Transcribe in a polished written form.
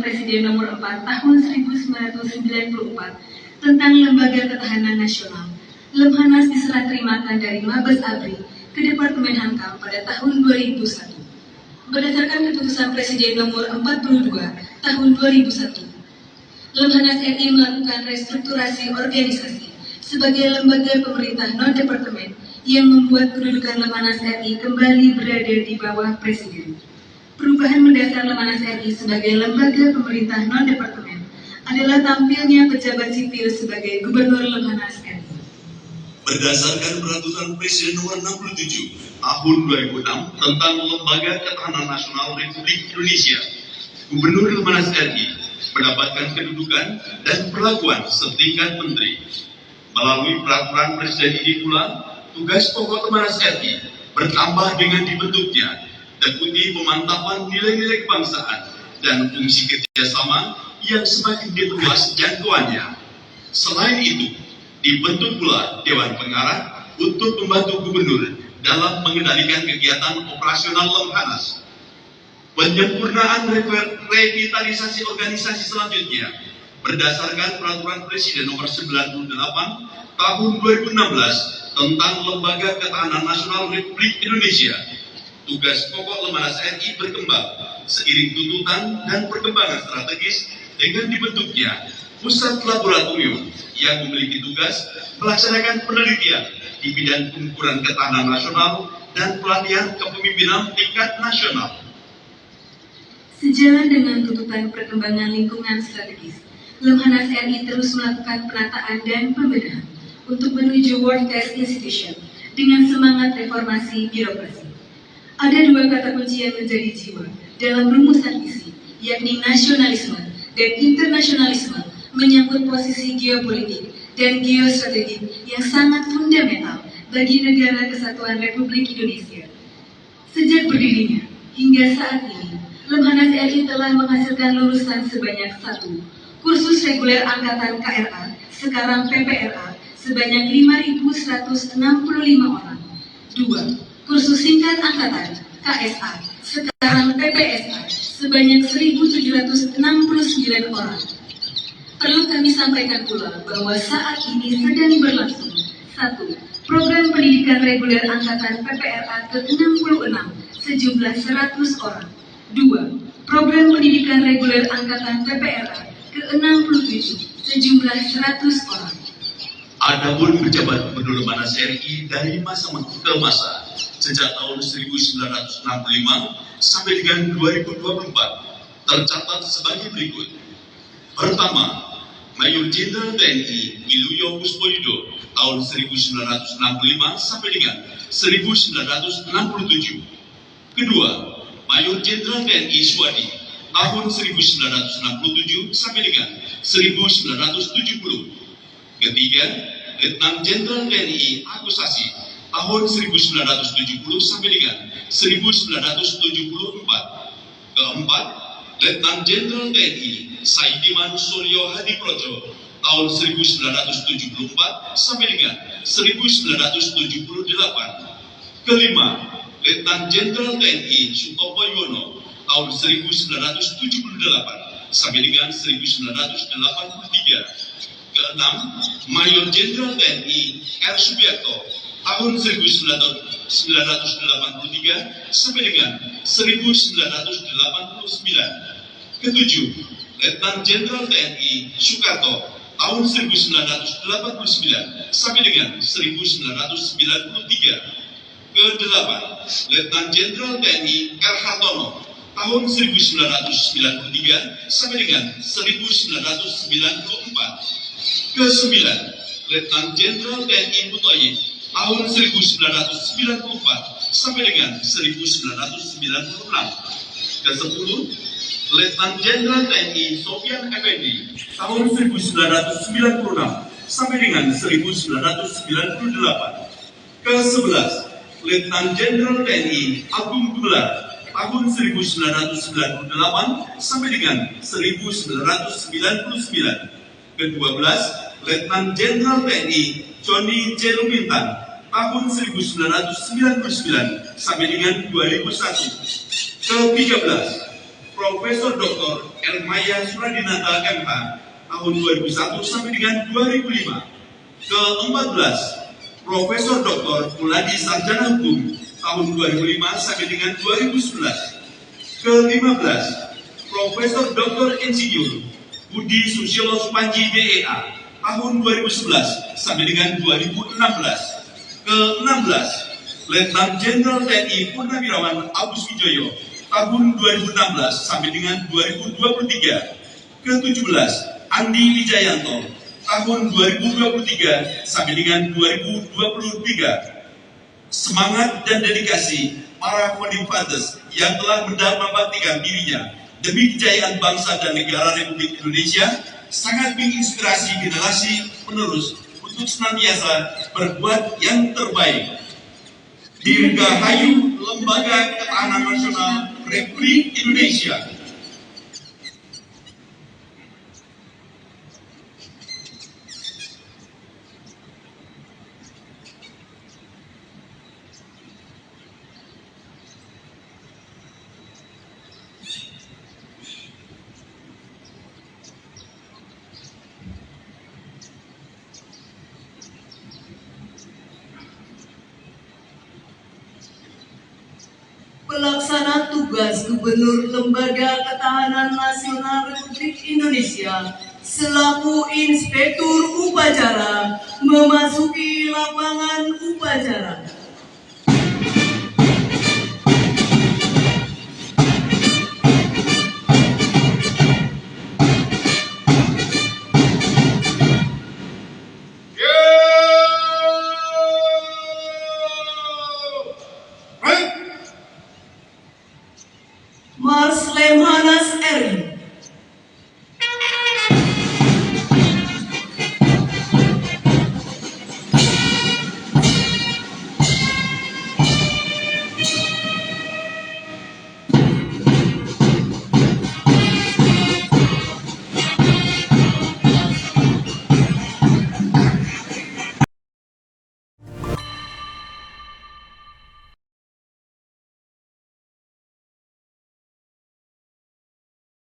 Presiden nomor 4 tahun 1994 tentang Lembaga Ketahanan Nasional. Lemhanas diserah terimakan dari Mabes ABRI ke Departemen Hankam pada tahun 2001. Berdasarkan keputusan Presiden nomor 42 tahun 2001, Lemhanas RI melakukan restrukturasi organisasi sebagai lembaga pemerintah non-departemen yang membuat kedudukan Lemhanas RI kembali berada di bawah Presiden. Perubahan mendasar Lemhanas RI sebagai lembaga pemerintah non-departemen adalah tampilnya pejabat sipil sebagai Gubernur Lemhanas RI. Berdasarkan peraturan Presiden nomor 67 tahun 2006 tentang Lembaga Ketahanan Nasional Republik Indonesia, Gubernur Lemhanas RI mendapatkan kedudukan dan perlakuan setingkat menteri. Melalui peraturan Presiden ini pula, tugas pokok Lemhanas RI bertambah dengan dibentuknya Deputi Pemantapan Nilai-Nilai Kebangsaan dan fungsi kerjasama yang semakin diperluas jangkauannya. Selain itu, dibentuk pula Dewan Pengarah untuk membantu Gubernur dalam mengendalikan kegiatan operasional Lemhanas. Penyempurnaan revitalisasi organisasi selanjutnya berdasarkan Peraturan Presiden nomor 98 tahun 2016 tentang Lembaga Ketahanan Nasional Republik Indonesia. Tugas pokok Lemhanas RI berkembang seiring tuntutan dan perkembangan strategis dengan dibentuknya Pusat Laboratorium yang memiliki tugas melaksanakan penelitian di bidang pengukuran ketahanan nasional dan pelatihan kepemimpinan tingkat nasional. Sejalan dengan tuntutan perkembangan lingkungan strategis, Lemhanas RI terus melakukan penataan dan pembenahan untuk menuju World Class Institution dengan semangat reformasi birokrasi. Ada dua kata kunci yang menjadi jiwa dalam rumusan visi, yakni nasionalisme dan internasionalisme, menyangkut posisi geopolitik dan geostrategik yang sangat fundamental bagi negara kesatuan Republik Indonesia. Sejak berdirinya hingga saat ini, Lemhanas RI telah menghasilkan lulusan sebanyak 1, kursus reguler angkatan KRA, sekarang PPRA, sebanyak 5.165 orang. 2. Kursus singkat angkatan KSA, sekarang PPSA, sebanyak 1.769 orang. Perlu kami sampaikan pula bahwa saat ini sedang berlangsung 1. Program pendidikan reguler angkatan PPRA ke-66 sejumlah 100 orang. 2. Program pendidikan reguler angkatan PPRA ke-67 sejumlah 100 orang. Adapun pejabat Gubernur Lemhanas RI dari masa ke masa sejak tahun 1965 sampai dengan 2024 tercatat sebagai berikut. Pertama, Mayor Jenderal TNI Wiluyo Kuspoyudo tahun 1965 sampai dengan 1967. Kedua, Mayor Jenderal TNI Suwadi tahun 1967 sampai dengan 1970. Ketiga, Letnan Jenderal TNI Agus Sasi tahun 1970 sampai dengan 1974. Keempat, Letnan Jenderal TNI Saidiman Suryo Hadiprojo tahun 1974 sampai dengan 1978. Kelima, Letnan Jenderal TNI Sutopo Yono tahun 1978 sampai dengan 1983. Keenam, Mayor Jenderal TNI R. Subiakto tahun 1983 sampai dengan 1989. Ketujuh, Letnan Jenderal TNI Soekarto tahun 1989 sampai dengan 1993. Kedelapan, Letnan Jenderal TNI R. Hartono tahun 1993 sampai dengan 1994. Kesembilan, Letnan Jenderal TNI Mutoyib tahun 1994 sampai dengan 1996. Kesepuluh, Letnan Jenderal TNI Sofian Effendi tahun 1996 sampai dengan 1998. Kesebelas, Letnan Jenderal TNI Agung Gumelar tahun 1998 sampai dengan 1999. Ke-12, Letnan Jenderal TNI Joni J. Lumintang tahun 1999 sampai dengan 2001. Ke-13, Profesor Dr. Elmaya Suradinata MH tahun 2001 sampai dengan 2005. Ke-14, Profesor Dr. Muladi Sarjana Hukum tahun 2005 sampai dengan 2011. Ke-15, Profesor Dr. Insinyur Budi Susilo Supanji BEA tahun 2011 sampai dengan 2016. Ke-16, Letnan Jenderal TNI Purnawirawan Agus Wijoyo tahun 2016 sampai dengan 2023. Ke-17, Andi Wijayanto tahun 2023 sampai dengan 2023. Semangat dan dedikasi para founding fathers yang telah membaktikan dirinya demi kejayaan bangsa dan negara Republik Indonesia sangat menginspirasi generasi penerus untuk senantiasa berbuat yang terbaik. Dirgahayu Lembaga Ketahanan Nasional Republik Indonesia. Pelaksana tugas Gubernur Lembaga Ketahanan Nasional Republik Indonesia selaku Inspektur Upacara memasuki lapangan upacara.